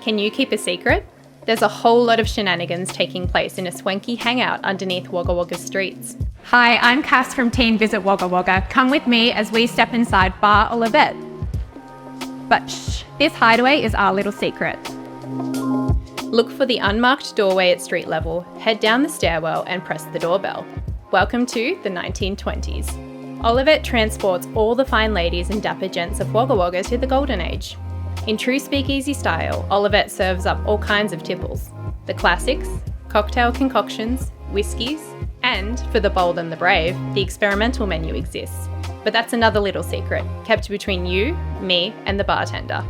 Can you keep a secret? There's a whole lot of shenanigans taking place in a swanky hangout underneath Wagga Wagga streets. Hi, I'm Cass from Teen Visit Wagga Wagga. Come with me as we step inside Bar Olivette. But shh, this hideaway is our little secret. Look for the unmarked doorway at street level, head down the stairwell and press the doorbell. Welcome to the 1920s. Olivette transports all the fine ladies and dapper gents of Wagga Wagga to the golden age. In true speakeasy style, Olivette serves up all kinds of tipples. The classics, cocktail concoctions, whiskies, and, for the bold and the brave, the experimental menu exists. But that's another little secret, kept between you, me, and the bartender.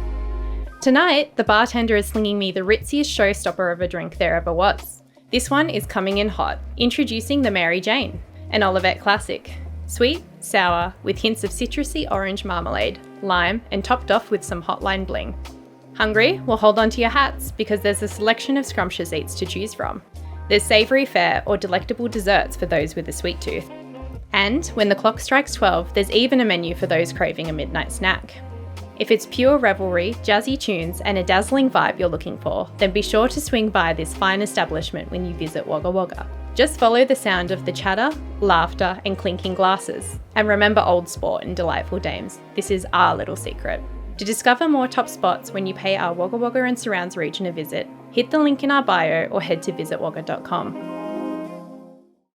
Tonight, the bartender is slinging me the ritziest showstopper of a drink there ever was. This one is coming in hot, introducing the Mary Jane, an Olivette classic. Sweet, sour, with hints of citrusy orange marmalade, lime, and topped off with some hotline bling. Hungry? Well, hold on to your hats, because there's a selection of scrumptious eats to choose from. There's savoury fare or delectable desserts for those with a sweet tooth. And when the clock strikes 12, there's even a menu for those craving a midnight snack. If it's pure revelry, jazzy tunes, and a dazzling vibe you're looking for, then be sure to swing by this fine establishment when you visit Wagga Wagga. Just follow the sound of the chatter, laughter, and clinking glasses. And remember old sport and delightful dames. This is our little secret. To discover more top spots when you pay our Wagga Wagga and surrounds region a visit, hit the link in our bio or head to visitwagga.com.